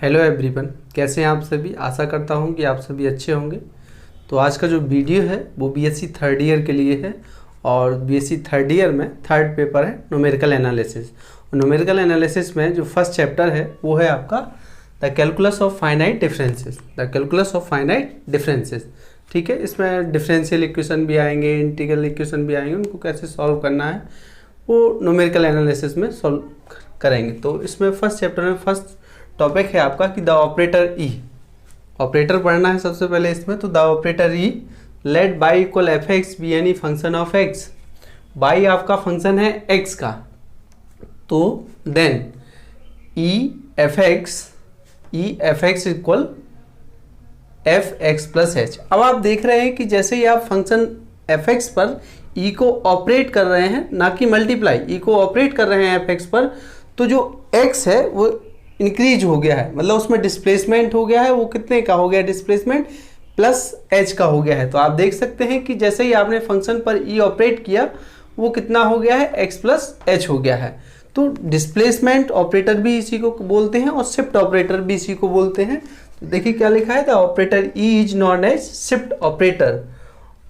Hello everyone, कैसे हैं आप सभी। आशा करता हूं कि आप सभी अच्छे होंगे। तो आज का जो वीडियो है वो बीएससी थर्ड ईयर के लिए है और बीएससी थर्ड ईयर में थर्ड पेपर है न्यूमेरिकल एनालिसिस। न्यूमेरिकल एनालिसिस में जो फर्स्ट चैप्टर है वो है आपका the calculus of finite differences. The calculus of finite differences, ठीक है। इसमें डिफरेंशियल इक्वेशन भी आएंगे, इंटीग्रल इक्वेशन भी आएंगे, उनको कैसे सॉल्व करना है वो न्यूमेरिकल एनालिसिस में सॉल्व करेंगे। तो इसमें फर्स्ट चैप्टर में फर्स्ट टॉपिक है आपका कि द ऑपरेटर ई। ऑपरेटर पढ़ना है सबसे पहले इसमें। तो the operator E let y equal f x be any function of x. Y आपका फंक्शन है एक्स का, तो then E f x equal f x plus h. अब आप देख रहे हैं कि जैसे ही आप फंक्शन एफ एक्स पर ई को ऑपरेट कर रहे हैं, ना कि मल्टीप्लाई, ई को ऑपरेट कर रहे हैं एफ एक्स पर, तो जो एक्स है वो इंक्रीज हो गया है, मतलब उसमें डिस्प्लेसमेंट हो गया है। वो कितने का हो गया डिस्प्लेसमेंट? प्लस एच का हो गया है। तो आप देख सकते हैं कि जैसे ही आपने फंक्शन पर ई ऑपरेट किया वो कितना हो गया है? एक्स प्लस एच हो गया है। तो डिस्प्लेसमेंट ऑपरेटर भी इसी को बोलते हैं और शिफ्ट ऑपरेटर भी इसी को बोलते हैं। तो देखिए क्या लिखा है, the operator E is known as shift operator.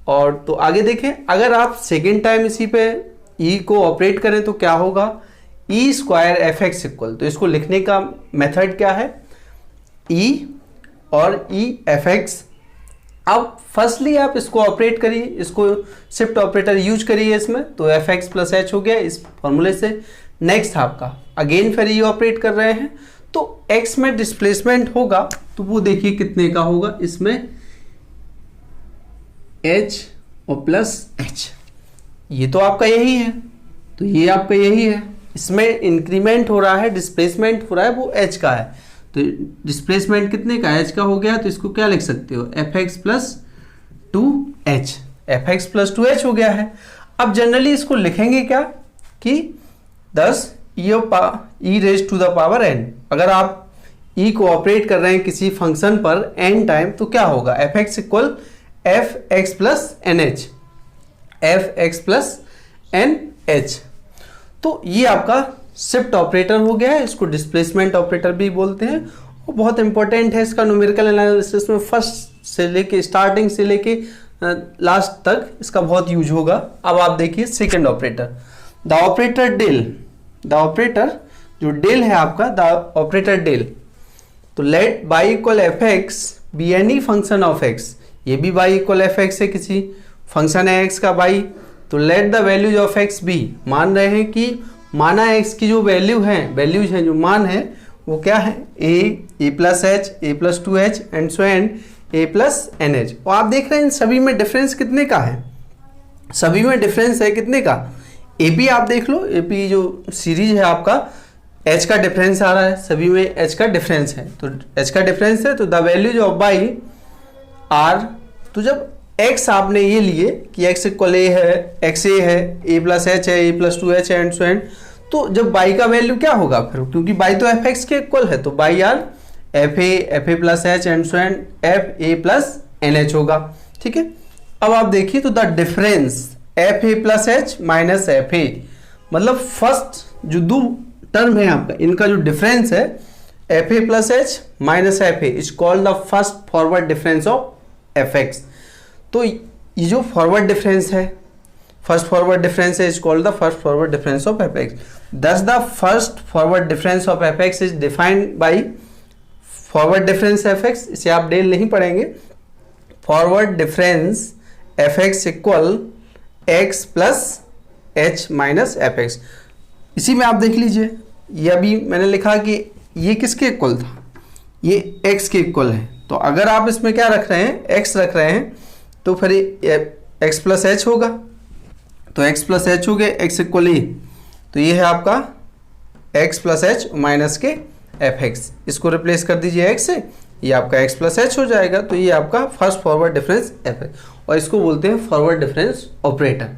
और तो आगे देखें, अगर आप सेकेंड टाइम इसी पे ई को ऑपरेट करें तो क्या होगा? E square F x equal, तो इसको लिखने का मेथड क्या है? ई और ई एफ एक्स। अब फर्स्टली आप इसको ऑपरेट करिए, इसको शिफ्ट ऑपरेटर यूज करिए इसमें, तो एफ एक्स प्लस एच हो गया इस फॉर्मूले से। नेक्स्ट आपका अगेन फिर ई ऑपरेट कर रहे हैं, तो एक्स में डिस्प्लेसमेंट होगा, तो वो देखिए कितने का होगा इसमें? एच और प्लस एच। ये तो आपका यही है, तो ये आपका यही है। इसमें इंक्रीमेंट हो रहा है, डिस्प्लेसमेंट हो रहा है, वो एच का है। तो डिस्प्लेसमेंट कितने का? एच का हो गया, तो इसको क्या लिख सकते हो? F x plus two H. F x plus two H हो गया है। अब जनरली इसको लिखेंगे क्या कि 10 E raise to the power N. अगर आप ई को ऑपरेट कर रहे हैं किसी फंक्शन पर एन टाइम, तो क्या होगा? F x equal f x plus N h, F x plus N h. तो ये आपका शिफ्ट ऑपरेटर हो गया है, इसको डिस्प्लेसमेंट ऑपरेटर भी बोलते हैं और बहुत इंपॉर्टेंट है इसका न्यूमेरिकल एनालिसिस में। फर्स्ट से लेके स्टार्टिंग से लेके लास्ट तक इसका बहुत यूज होगा। अब आप देखिए second operator, the operator del. The operator जो डेल है आपका, द ऑपरेटर डेल। तो let y equal f x be any function of x. ये भी बाई इक्वल एफ एक्स है, किसी फंक्शन है एक्स का बाई। तो let the values of x be, मान रहे हैं कि माना एक्स की जो वैल्यूज हैं जो मान है वो क्या है? A plus H, A plus two H and so and A plus N H. और आप देख रहे हैं इन सभी में डिफरेंस कितने का है? सभी में डिफरेंस है कितने का? ए पी आप देख लो, ए पी जो सीरीज है आपका, एच का डिफरेंस आ रहा है, सभी में एच का डिफरेंस है। तो एच का डिफरेंस है, तो the values of y are. तो जब एक्स आपने ये लिए कि एक्स इक्वल ए है, एक्स ए है, ए प्लस एच है, ए प्लस टू एच है एंड सो एंड, तो जब बाई का वैल्यू क्या होगा फिर? क्योंकि बाई तो एफ एक्स के इक्वल है, तो y are f A plus h and so and f A plus N h होगा, ठीक है। अब आप देखिए, तो the difference f A plus H minus F a, मतलब फर्स्ट जो दो टर्म है आपका, इनका जो डिफरेंस है F A plus H minus F A is called the first forward difference of F x. तो ये जो फॉरवर्ड डिफरेंस है, फर्स्ट फॉरवर्ड डिफरेंस है, is called the first forward difference of F X. Thus the first forward difference of F x is defined by forward difference F X. इसे आप del नहीं पढ़ेंगे। Forward difference F x equal X plus H minus F x. इसी में आप देख लीजिए, ये अभी मैंने लिखा कि ये किसके इक्वल था? ये एक्स के इक्वल है। तो अगर आप इसमें क्या रख रहे हैं? एक्स रख रहे हैं, तो फिर एक्स प्लस एच होगा। तो एक्स प्लस एच हो गया, एक्स इक्वल ए, तो ये है आपका एक्स प्लस एच माइनस के एफ एक्स। इसको रिप्लेस कर दीजिए एक्स से, ये आपका एक्स प्लस एच हो जाएगा। तो ये आपका first forward difference F x, और इसको बोलते हैं फॉरवर्ड डिफरेंस ऑपरेटर।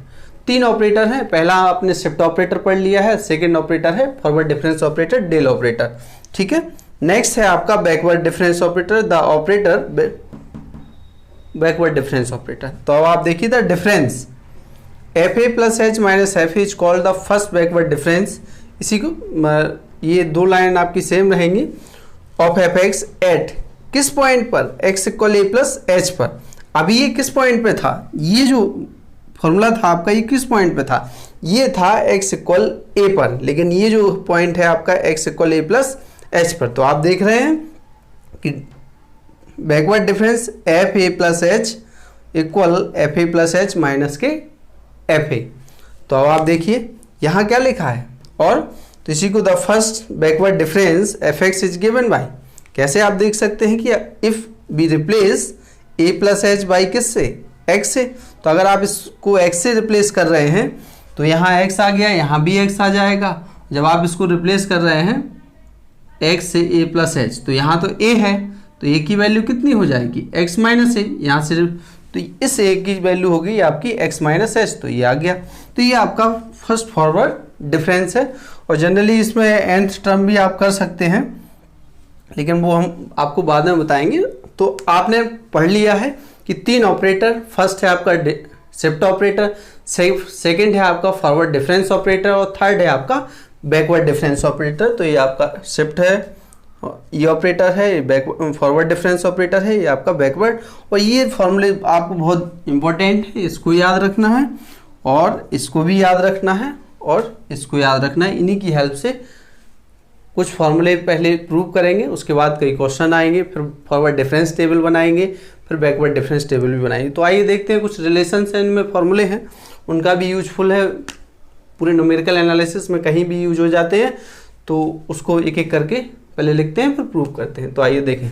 तीन ऑपरेटर हैं, पहला आपने शिफ्ट ऑपरेटर पढ़ लिया है, सेकेंड ऑपरेटर है forward difference operator, del operator, ठीक है। नेक्स्ट है आपका backward difference operator, the operator backward difference operator. तो अब आप देखिए, the difference f A plus H minus f is called the first backward difference. इसी को ये दो लाइन आपकी सेम रहेंगी। ऑफ एफ एक्स एट किस पॉइंट पर, एक्स इक्वल ए प्लस एच पर। अभी ये किस पॉइंट पे था, ये जो फॉर्मूला था आपका ये किस पॉइंट पे था, ये था एक्स इक्वल ए पर, लेकिन ये जो पॉइंट है आपका एक्स इक्वल ए प्लस एच पर। तो आप देख रहे हैं कि backward difference f A plus H equal F A plus H minus के एफ ए। तो अब आप देखिए यहाँ क्या लिखा है, और तो इसी को the first backward difference F x is given by, कैसे आप देख सकते हैं कि if be replace A plus H by किस से, एक्स से। तो अगर आप इसको एक्स से रिप्लेस कर रहे हैं तो यहाँ एक्स आ गया, यहाँ भी एक्स आ जाएगा। जब आप इसको रिप्लेस कर रहे हैं एक्स से ए प्लस एच, तो यहाँ तो ए है, तो ए की वैल्यू कितनी हो जाएगी, एक्स माइनस ए। यहाँ से तो इस ए की वैल्यू होगी आपकी एक्स माइनस एच, तो ये आ गया। तो ये आपका फर्स्ट फॉरवर्ड डिफरेंस है। और जनरली इसमें nth टर्म भी आप कर सकते हैं, लेकिन वो हम आपको बाद में बताएंगे। तो आपने पढ़ लिया है कि तीन ऑपरेटर, फर्स्ट है आपका शिफ्ट ऑपरेटर, सेकंड है आपका फॉरवर्ड डिफरेंस ऑपरेटर, और थर्ड है आपका बैकवर्ड डिफरेंस ऑपरेटर। तो ये आपका शिफ्ट है, ये ऑपरेटर है, ये फॉरवर्ड डिफरेंस ऑपरेटर है, ये आपका बैकवर्ड। और ये फॉर्मूले आपको बहुत इंपॉर्टेंट है, इसको याद रखना है, और इसको भी याद रखना है, और इसको याद रखना है। इन्हीं की हेल्प से कुछ फॉर्मूले पहले प्रूव करेंगे, उसके बाद कई क्वेश्चन आएंगे, फिर फॉरवर्ड डिफरेंस टेबल बनाएंगे, फिर बैकवर्ड डिफरेंस टेबल भी बनाएंगे। तो आइए देखते हैं, कुछ रिलेशंस हैं इनमें, फॉर्मूले हैं, उनका भी यूजफुल है, पूरे न्यूमेरिकल एनालिसिस में कहीं भी यूज हो जाते हैं। तो उसको एक एक करके पहले लिखते हैं, फिर प्रूव करते हैं। तो आइए देखें।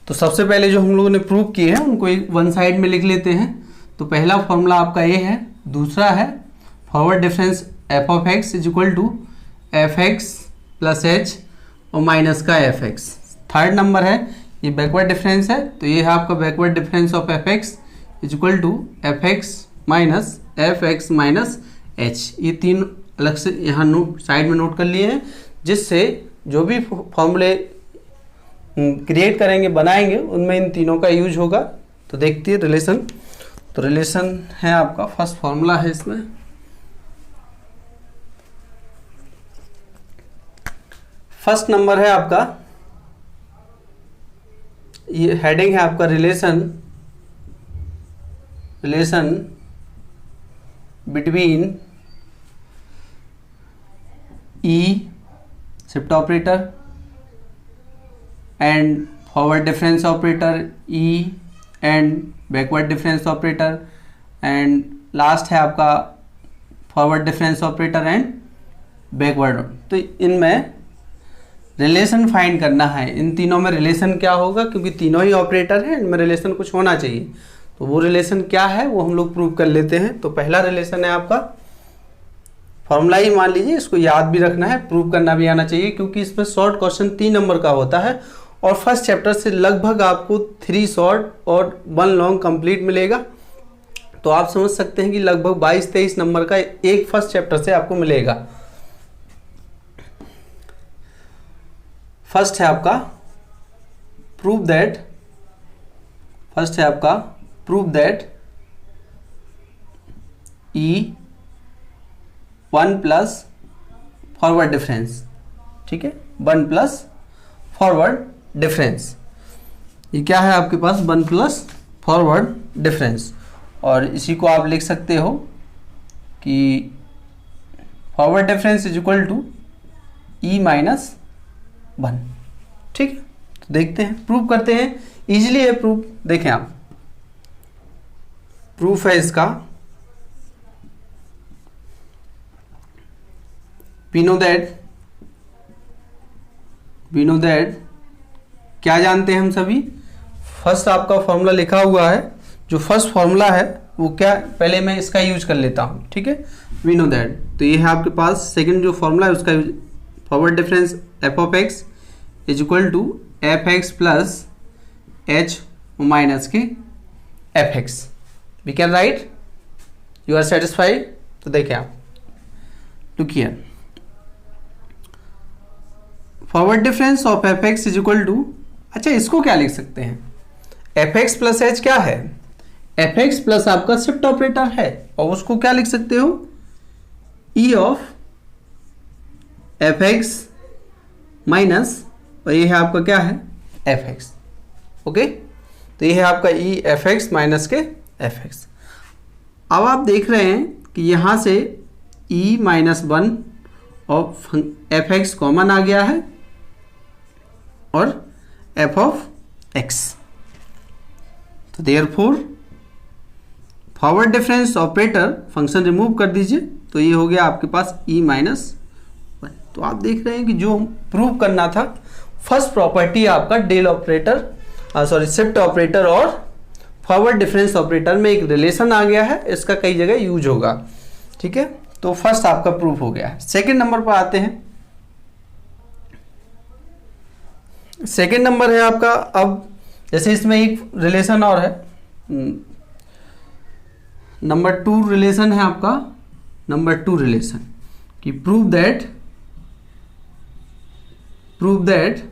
तो सबसे पहले जो हम लोगों ने प्रूव किए हैं उनको एक वन साइड में लिख लेते हैं। तो पहला फॉर्मूला आपका ए है, दूसरा है forward difference F of x is equal to F x plus h और माइनस का एफ एक्स। थर्ड नंबर है ये बैकवर्ड डिफरेंस है, तो ये है आपका backward difference of F x is equal to F x minus F x minus h. ये तीन अलग से यहाँ नोट साइड में नोट कर लिए हैं, जिससे जो भी फॉर्मूले क्रिएट करेंगे, बनाएंगे, उनमें इन तीनों का यूज होगा। तो देखते हैं रिलेशन। तो रिलेशन है आपका, फर्स्ट फॉर्मूला है इसमें, फर्स्ट नंबर है आपका, ये हेडिंग है आपका relation between E shift operator and forward difference operator, E and backward difference operator, and last है आपका forward difference operator and backward. तो इनमें रिलेशन फाइंड करना है, इन तीनों में रिलेशन क्या होगा, क्योंकि तीनों ही ऑपरेटर हैं, इनमें रिलेशन कुछ होना चाहिए। तो वो रिलेशन क्या है वो हम लोग प्रूव कर लेते हैं। तो पहला रिलेशन है आपका, फॉर्मूला ही मान लीजिए, इसको याद भी रखना है, प्रूव करना भी आना चाहिए, क्योंकि इसमें शॉर्ट क्वेश्चन 3 नंबर का होता है, और फर्स्ट चैप्टर से लगभग आपको 3 शॉर्ट और 1 लॉन्ग कंप्लीट मिलेगा। तो आप समझ सकते हैं कि लगभग 22-23 नंबर का एक फर्स्ट चैप्टर से आपको मिलेगा। फर्स्ट है आपका prove that E 1 plus forward difference, ठीक है, 1 प्लस फॉरवर्ड डिफरेंस। ये क्या है आपके पास, 1 प्लस फॉरवर्ड डिफरेंस, और इसी को आप लिख सकते हो कि forward difference is equal to E minus 1, ठीक है। तो देखते हैं, प्रूव करते हैं, इजीली है प्रूफ। देखें आप, प्रूफ है इसका, we know that क्या जानते हैं हम सभी, फर्स्ट आपका फॉर्मूला लिखा हुआ है, जो फर्स्ट फॉर्मूला है वो क्या, पहले मैं इसका यूज कर लेता हूँ, ठीक है। वी नो दैट, तो ये है आपके पास सेकंड जो फॉर्मूला है उसका use, forward difference F of x is equal to F x plus H minus के F X. We can write you are satisfied? तो देखिए आप, look here, forward difference of F x is equal to, अच्छा इसको क्या लिख सकते हैं, एफ एक्स प्लस एच क्या है, एफ एक्स प्लस आपका शिफ्ट ऑपरेटर है, और उसको क्या लिख सकते हो, ई ऑफ एफ एक्स माइनस, और ये है आपका क्या है, एफ एक्स। ओके, तो ये है आपका ई एफ एक्स माइनस के एफ एक्स। अब आप देख रहे हैं कि यहाँ से ई माइनस वन और एफ एक्स कॉमन आ गया है और एफ ऑफ एक्स, तो therefore forward difference operator function remove कर दीजिए, तो ये हो गया आपके पास ई माइनस वन। तो आप देख रहे हैं कि जो प्रूव करना था, फर्स्ट प्रॉपर्टी आपका डेल ऑपरेटर शिफ्ट ऑपरेटर और फॉरवर्ड डिफरेंस ऑपरेटर में एक रिलेशन आ गया है, इसका कई जगह यूज होगा। ठीक है, तो फर्स्ट आपका प्रूफ हो गया है। सेकंड नंबर पर आते हैं। सेकंड नंबर है आपका, अब जैसे इसमें एक रिलेशन और है, नंबर 2 रिलेशन है आपका, नंबर 2 रिलेशन कि prove that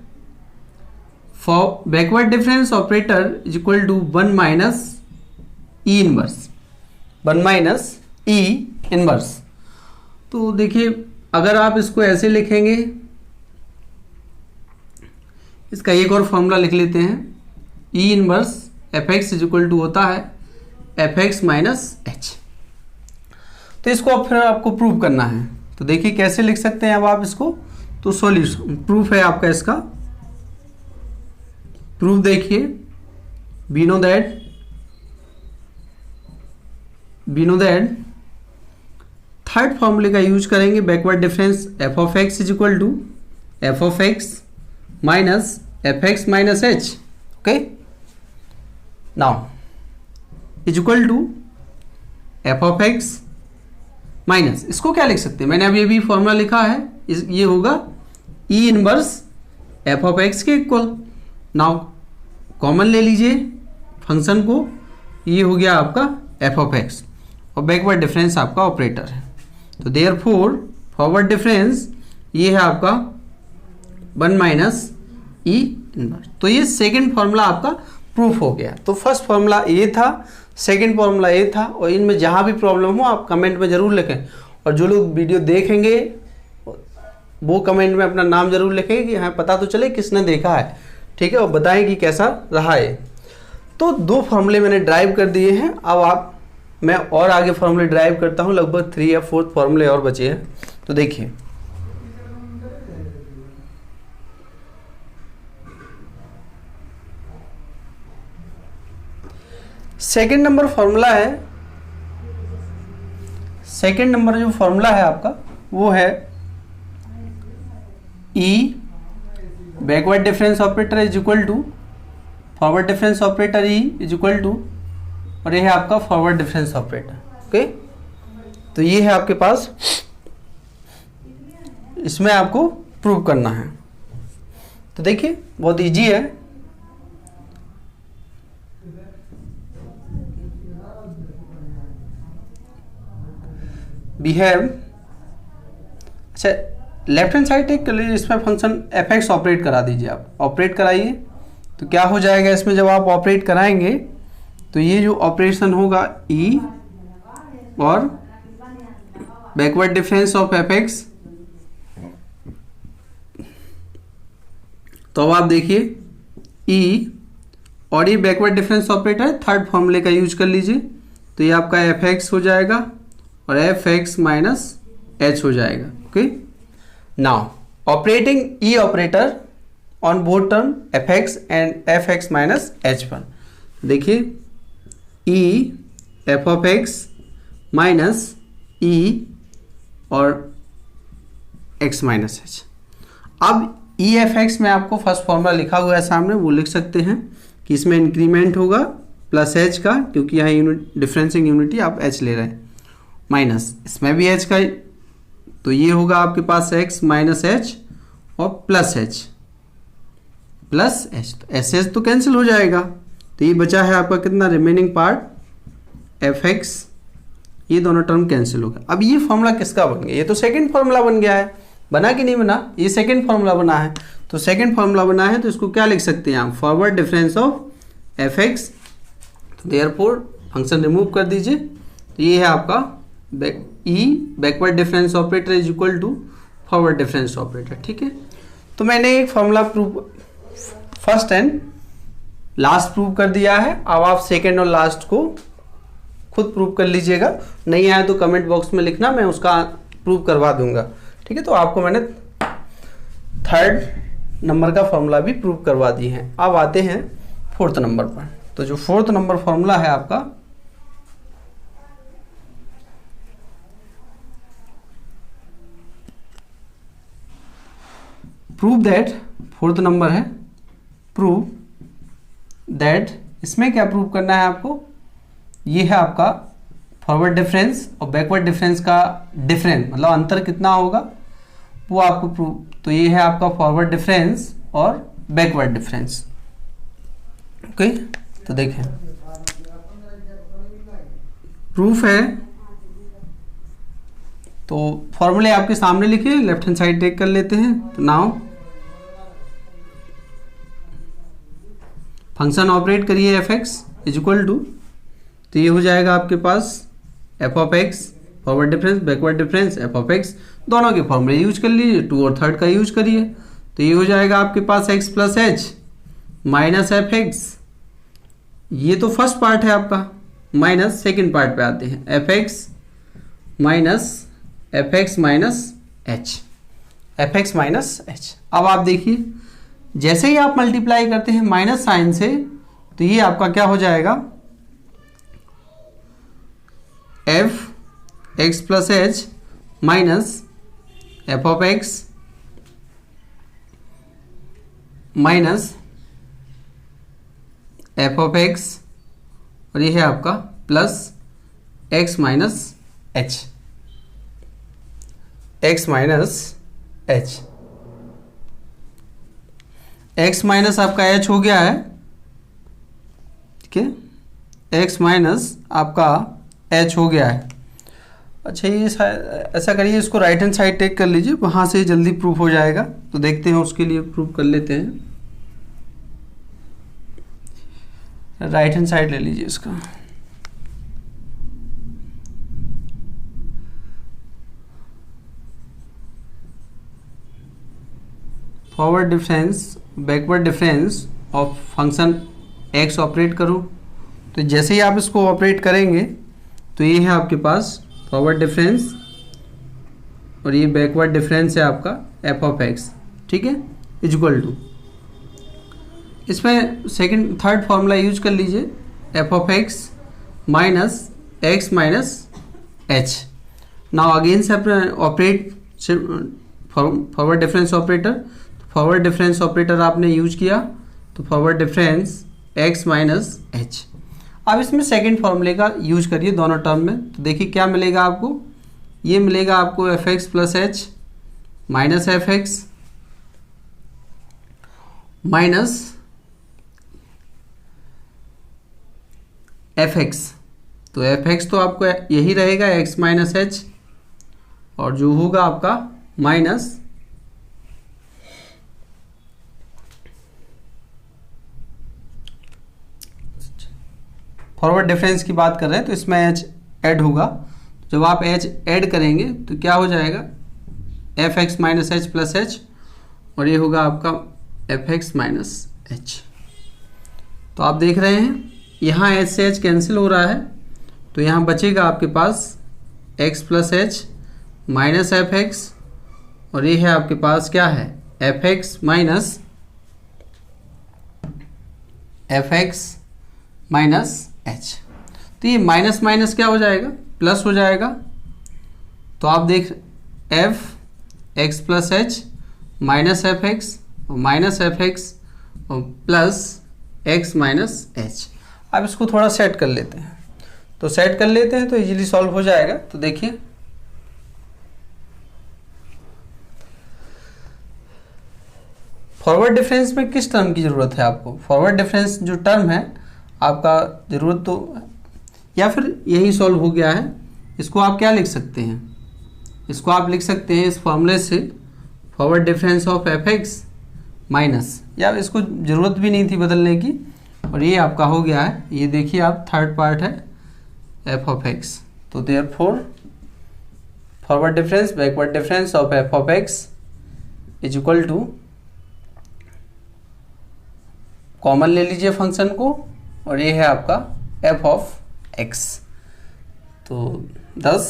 for backward difference operator is equal to 1 minus E inverse, 1 minus E inverse. तो देखिए, अगर आप इसको ऐसे लिखेंगे, इसका एक और फॉर्मूला लिख लेते हैं, E inverse f x is equal to होता है एफ एक्स माइनस एच। तो इसको अब फिर आपको प्रूव करना है, तो देखिए कैसे लिख सकते हैं अब आप इसको। तो सॉल्यूशन प्रूफ है आपका इसका, प्रूफ देखिए, वी नो दैट थर्ड फॉर्मूले का यूज करेंगे, backward difference F of x is equal to f of x minus F x minus h. Okay, now is equal to f of x minus, इसको क्या लिख सकते हैं, मैंने अब ये भी फॉर्मूला लिखा है, ये होगा ई इनवर्स एफ ऑफ एक्स के इक्वल। नाउ कॉमन ले लीजिए फंक्शन को, ये हो गया आपका एफ ऑफ एक्स और बैकवर्ड डिफरेंस आपका ऑपरेटर है, तो देयरफॉर फॉरवर्ड डिफरेंस ये है आपका 1 माइनस ई इनवर्स। तो ये सेकंड फॉर्मूला आपका प्रूफ हो गया। तो फर्स्ट फॉर्मूला ये था, सेकंड फॉर्मूला ये था, और इनमें जहाँ भी प्रॉब्लम हो आप कमेंट में ज़रूर लिखें, और जो लोग वीडियो देखेंगे वो कमेंट में अपना नाम जरूर लिखेंगे कि हाँ पता तो चले किसने देखा है। ठीक है, और बताएं कि कैसा रहा है। तो 2 फॉर्मूले मैंने ड्राइव कर दिए हैं, अब मैं और आगे फॉर्मूले ड्राइव करता हूँ, लगभग 3 या 4 फॉर्मूले और बचे हैं। तो देखिए, सेकंड नंबर फॉर्मूला है, सेकंड नंबर जो फॉर्मूला है आपका वो है E backward difference operator is equal to forward difference operator E is equal to, और ये है आपका फॉरवर्ड डिफरेंस ऑपरेटर। ओके, तो ये है आपके पास, इसमें आपको प्रूव करना है। तो देखिए बहुत इजी है, वी हैव, अच्छा लेफ्ट हैंड साइड टेक कर लीजिए, इसमें फंक्शन एफ एक्स ऑपरेट करा दीजिए, आप ऑपरेट कराइए। तो क्या हो जाएगा इसमें, जब आप ऑपरेट कराएंगे तो ये जो ऑपरेशन होगा ई और backward difference of F x, तो अब आप देखिए ई और ये बैकवर्ड डिफरेंस ऑपरेटर है, थर्ड फॉर्मूले का यूज कर लीजिए, तो ये आपका एफ एक्स हो जाएगा और एफ एक्स माइनस एच हो जाएगा। Okay, now operating E operator on both term F X and F x minus H पर, देखिए E F of x minus E और एक्स माइनस एच। अब ई एफ एक्स में आपको फर्स्ट फॉर्मूला लिखा हुआ है सामने, वो लिख सकते हैं कि इसमें इंक्रीमेंट होगा प्लस एच का, क्योंकि यहाँ यूनिट डिफरेंसिंग यूनिटी आप एच ले रहे हैं, माइनस इसमें भी एच का, तो ये होगा आपके पास एक्स माइनस एच और प्लस एच, तो एस एच तो कैंसिल हो जाएगा, तो ये बचा है आपका कितना, रिमेनिंग पार्ट एफ एक्स ये दोनों टर्म कैंसिल हो गए। अब ये फॉर्मूला किसका बन गया? ये तो सेकंड फॉर्मूला बन गया है, बना कि नहीं बना? ये सेकंड फॉर्मूला बना है, तो सेकंड फॉर्मूला बना है तो इसको क्या लिख सकते हैं आप? Forward difference of F x. तो देयरफॉर फंक्शन रिमूव कर दीजिए, तो ये है आपका backward difference operator is equal to forward difference operator. ठीक है, तो मैंने एक formula prove first and last prove कर दिया है। अब आप सेकेंड और लास्ट को खुद प्रूव कर लीजिएगा, नहीं आया तो कमेंट बॉक्स में लिखना, मैं उसका प्रूव करवा दूंगा। ठीक है, तो आपको मैंने थर्ड नंबर का फॉर्मूला भी प्रूव करवा दी है। अब आते हैं फोर्थ नंबर पर। तो जो फोर्थ नंबर फॉर्मूला है आपका, प्रूव दैट, फोर्थ नंबर है प्रूव दैट, इसमें क्या प्रूव करना है आपको? ये है आपका फॉरवर्ड डिफरेंस और बैकवर्ड डिफरेंस का डिफरेंस, मतलब अंतर कितना होगा वो आपको प्रूव। तो ये है आपका फॉरवर्ड डिफरेंस और बैकवर्ड डिफरेंस। ओके, तो देखें प्रूफ है, तो फॉर्मूले आपके सामने लिखे, लेफ्ट हैंड साइड टेक कर लेते हैं। तो नाउ फंक्शन ऑपरेट करिए F x is equal to, तो ये हो जाएगा आपके पास F of X, forward difference backward difference F of X, दोनों के फॉर्मूले यूज कर लीजिए, टू और थर्ड का यूज करिए। तो ये हो जाएगा आपके पास X plus H minus F X, ये तो फर्स्ट पार्ट है आपका, माइनस सेकेंड पार्ट पे आते हैं F x minus H, F x minus H. अब आप देखिए जैसे ही आप मल्टीप्लाई करते हैं माइनस साइन से, तो ये आपका क्या हो जाएगा? F x plus H minus F of x minus F of x, और ये है आपका plus x minus H, x minus H, x minus आपका एच हो गया है। ठीक है, एक्स माइनस आपका एच हो गया है। अच्छा, ये ऐसा करिए, इसको राइट हैंड साइड टेक कर लीजिए, वहाँ से जल्दी प्रूफ हो जाएगा। तो देखते हैं, उसके लिए प्रूफ कर लेते हैं। राइट हैंड साइड ले लीजिए इसका। Forward difference backward difference of function x operate करो। तो जैसे ही आप इसको ऑपरेट करेंगे तो ये है आपके पास फॉरवर्ड डिफरेंस और ये बैकवर्ड डिफरेंस है आपका एफ ऑफ एक्स। ठीक है, इज इक्वल टू, इसमें सेकंड थर्ड फॉर्मूला यूज कर लीजिए, F of x minus x minus H. Now again से अपने operate forward difference operator, forward difference operator आपने यूज किया, तो forward difference x minus H. अब इसमें सेकंड फॉर्मूले का यूज करिए दोनों टर्म में। तो देखिए क्या मिलेगा आपको, ये मिलेगा आपको F x plus H minus F x minus F x. तो एफ एक्स तो आपको यही रहेगा x माइनस एच, और जो होगा आपका माइनस फॉरवर्ड डिफरेंस की बात कर रहे हैं तो इसमें एच ऐड होगा। जब आप एच ऐड करेंगे तो क्या हो जाएगा, F x minus H plus h, और ये होगा आपका एफ एक्स माइनस एच। तो आप देख रहे हैं यहाँ एच से एच कैंसिल हो रहा है, तो यहाँ बचेगा आपके पास X plus H minus F x, और ये है आपके पास क्या है, एफ एक्स माइनस एच। तो ये माइनस माइनस क्या हो जाएगा, प्लस हो जाएगा। तो आप देख F x plus H minus F x और माइनस एफ एक्स और प्लस एक्स माइनस एच। अब इसको थोड़ा सेट कर लेते हैं, तो सेट कर लेते हैं तो इजीली सॉल्व हो जाएगा। तो देखिए फॉरवर्ड डिफरेंस में किस टर्म की ज़रूरत है आपको, फॉरवर्ड डिफरेंस जो टर्म है आपका ज़रूरत तो, या फिर यही सॉल्व हो गया है। इसको आप क्या लिख सकते हैं, इसको आप लिख सकते हैं इस फॉर्मूले से forward difference of F x minus, या इसको ज़रूरत भी नहीं थी बदलने की, और ये आपका हो गया है, ये देखिए आप थर्ड पार्ट है एफ ऑफ एक्स। तो therefore forward difference backward difference of f of x is equal to, common ले लीजिए फंक्शन को, और ये है आपका एफ ऑफ एक्स। तो 10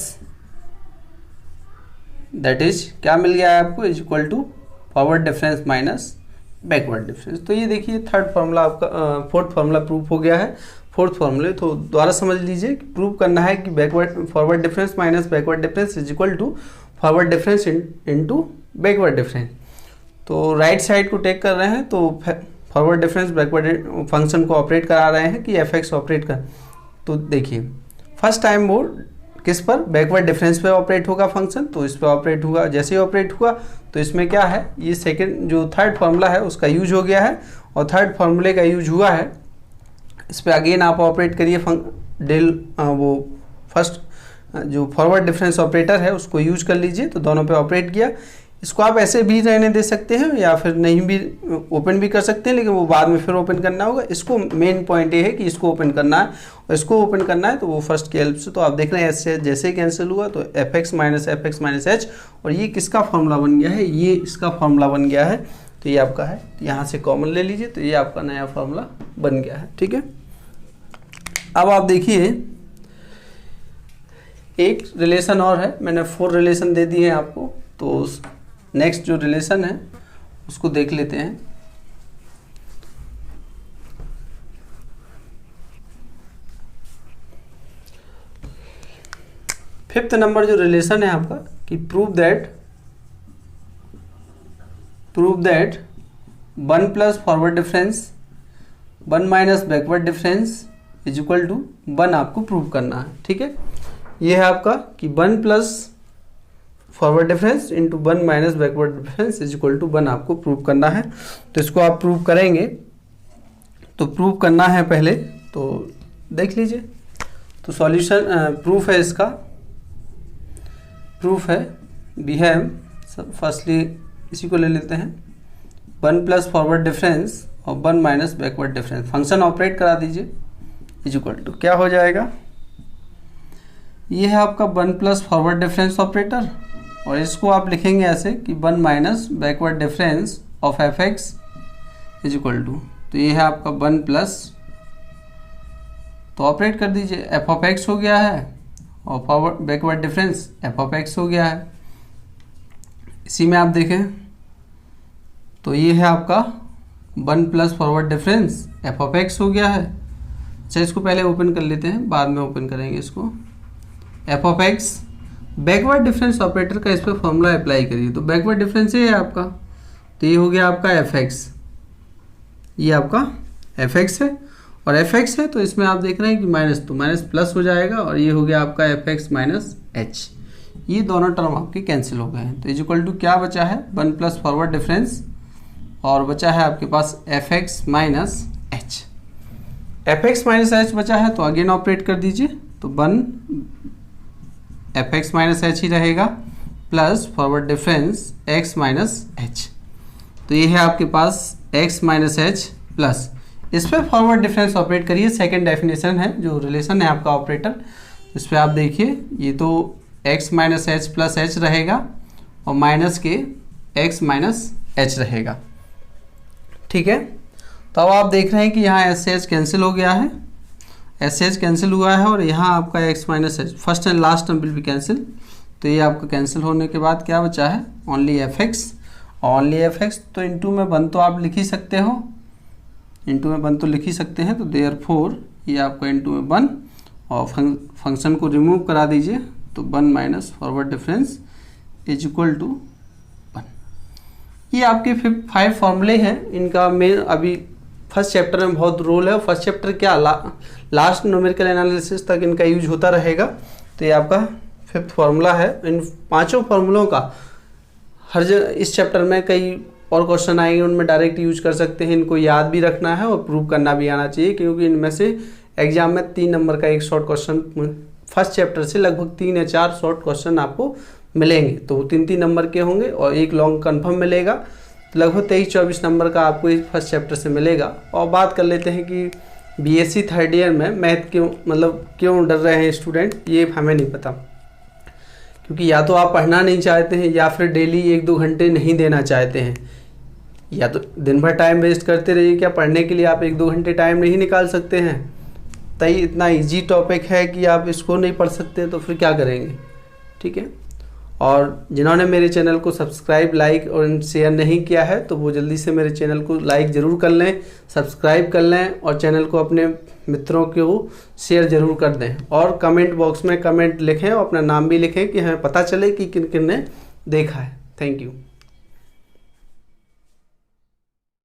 दैट इज क्या मिल गया है आपको, is equal to forward difference minus backward difference. तो ये देखिए थर्ड फार्मूला आपका, फोर्थ फार्मूला प्रूफ हो गया है। फोर्थ फार्मूले तो दोबारा समझ लीजिए कि प्रूव करना है कि backward forward difference minus backward difference is equal to forward difference into backward difference. तो राइट साइड को टेक कर रहे हैं, तो फॉरवर्ड डिफरेंस बैकवर्ड फंक्शन को ऑपरेट करा रहे हैं कि एफ एक्स ऑपरेट कर। तो देखिए फर्स्ट टाइम वो किस पर, बैकवर्ड डिफरेंस पे ऑपरेट होगा फंक्शन, तो इस पर ऑपरेट होगा। जैसे ही ऑपरेट हुआ तो इसमें क्या है, ये सेकंड जो थर्ड फार्मूला है उसका यूज हो गया है, और थर्ड फार्मूले का यूज हुआ है, इस पर अगेन आप ऑपरेट करिए वो फर्स्ट जो फॉरवर्ड डिफरेंस ऑपरेटर है उसको यूज कर लीजिए, तो दोनों पे ऑपरेट किया। इसको आप ऐसे भी रहने दे सकते हैं या फिर नहीं भी ओपन भी कर सकते हैं, लेकिन वो बाद में फिर ओपन करना होगा। इसको मेन पॉइंट ये है कि इसको ओपन करना है, और इसको ओपन करना है तो वो फर्स्ट की हेल्प से। तो आप देख रहे हैं ऐसे जैसे ही कैंसिल हुआ तो एफ एक्स माइनस एच, और ये किसका फॉर्मूला बन गया है, ये इसका फॉर्मूला बन गया है, तो ये आपका है, यहाँ से कॉमन ले लीजिए, तो ये आपका नया फॉर्मूला बन गया है। ठीक है, अब आप देखिए एक रिलेशन और है, मैंने 4 रिलेशन दे दिए हैं आपको, तो नेक्स्ट जो रिलेशन है उसको देख लेते हैं। फिफ्थ नंबर जो रिलेशन है आपका कि prove that 1 plus forward difference 1 minus backward difference is equal to 1 आपको प्रूव करना है। ठीक है, ये है आपका कि 1 plus forward difference into 1 minus backward difference is equal to 1 आपको प्रूव करना है। तो इसको आप प्रूव करेंगे, तो प्रूव करना है पहले तो देख लीजिए। तो सॉल्यूशन प्रूफ है, इसका प्रूफ है वी हैव, फर्स्टली इसी को ले लेते हैं, 1 प्लस फॉरवर्ड डिफरेंस और 1 minus backward difference, function operate करा दीजिए, इज इक्वल टू क्या हो जाएगा, ये है आपका 1 प्लस फॉरवर्ड डिफरेंस ऑपरेटर, और इसको आप लिखेंगे ऐसे कि 1 minus backward difference of F x is equal to, तो ये है आपका 1 प्लस, तो ऑपरेट कर दीजिए, एफ ऑफ एक्स हो गया है और forward backward difference F of x हो गया है। इसी में आप देखें तो ये है आपका 1 plus forward difference F of x हो गया है। अच्छा, इसको पहले ओपन कर लेते हैं, बाद में ओपन करेंगे इसको। F of x, backward difference operator का इस पर फॉर्मूला अप्लाई करिए, तो बैकवर्ड डिफरेंस ये है आपका, तो ये हो गया आपका एफ एक्स, ये आपका एफ एक्स है, और एफ एक्स है तो इसमें आप देख रहे हैं कि माइनस, तो माइनस प्लस हो जाएगा, और ये हो गया आपका एफ एक्स माइनस एच, ये दोनों टर्म आपके कैंसिल हो गए हैं। तो इज इक्वल टू क्या बचा है, 1 प्लस फॉरवर्ड डिफरेंस, और बचा है आपके पास F x minus H, F x minus H बचा है, तो अगेन ऑपरेट कर दीजिए, तो 1 एफ एक्स माइनस एच ही रहेगा plus forward difference X minus H, तो ये है आपके पास एक्स माइनस एच प्लस, इस पर फॉरवर्ड डिफरेंस ऑपरेट करिए, सेकंड डेफिनेशन है जो रिलेशन है आपका ऑपरेटर, इस पर आप देखिए ये तो x minus H plus H रहेगा और माइनस के एक्स माइनस एच रहेगा। ठीक है, तो अब आप देख रहे हैं कि यहाँ एस एच कैंसिल हो गया है, एस एच कैंसिल हुआ है, और यहाँ आपका x minus H, first and last term will be cancel, तो ये आपका कैंसिल होने के बाद क्या बचा है, only F x, only F x, तो इंटू में 1 तो आप लिख ही सकते हो, इंटू में 1 तो लिख ही सकते हैं, तो देयरफॉर ये आपका इंटू में 1, और फंक्शन को रिमूव करा दीजिए, तो 1 minus forward difference is equal to 1। ये आपके 5 फॉर्मूले हैं, इनका मेन अभी फर्स्ट चैप्टर में बहुत रोल है, और फर्स्ट चैप्टर क्या लास्ट न्यूमेरिकल एनालिसिस तक इनका यूज होता रहेगा। तो ये आपका 5th फार्मूला है। इन 5 फार्मूलों का हर जगह इस चैप्टर में कई और क्वेश्चन आएंगे, उनमें डायरेक्ट यूज कर सकते हैं, इनको याद भी रखना है और प्रूव करना भी आना चाहिए, क्योंकि इनमें से एग्जाम में 3 नंबर का एक शॉर्ट क्वेश्चन फर्स्ट चैप्टर से लगभग 3 या 4 शॉर्ट क्वेश्चन आपको मिलेंगे, तो वो 3-3 नंबर के होंगे और एक लॉन्ग कन्फर्म मिलेगा, तो लगभग 23-24 नंबर का आपको इस फर्स्ट चैप्टर से मिलेगा। और बात कर लेते हैं कि बीएससी थर्ड ईयर में मैथ क्यों डर रहे हैं स्टूडेंट, ये हमें नहीं पता, क्योंकि या तो आप पढ़ना नहीं चाहते हैं या फिर डेली 1-2 घंटे नहीं देना चाहते हैं, या तो दिन भर टाइम वेस्ट करते रहिए। क्या पढ़ने के लिए आप 1-2 घंटे टाइम नहीं निकाल सकते हैं? तई इतना इजी टॉपिक है कि आप इसको नहीं पढ़ सकते तो फिर क्या करेंगे? ठीक है। और जिन्होंने मेरे चैनल को सब्सक्राइब, लाइक और शेयर नहीं किया है तो वो जल्दी से मेरे चैनल को लाइक ज़रूर कर लें, सब्सक्राइब कर लें और चैनल को अपने मित्रों को शेयर ज़रूर कर दें। और कमेंट बॉक्स में कमेंट लिखें और अपना नाम भी लिखें कि हमें पता चले कि किन किन ने देखा है। Thank you.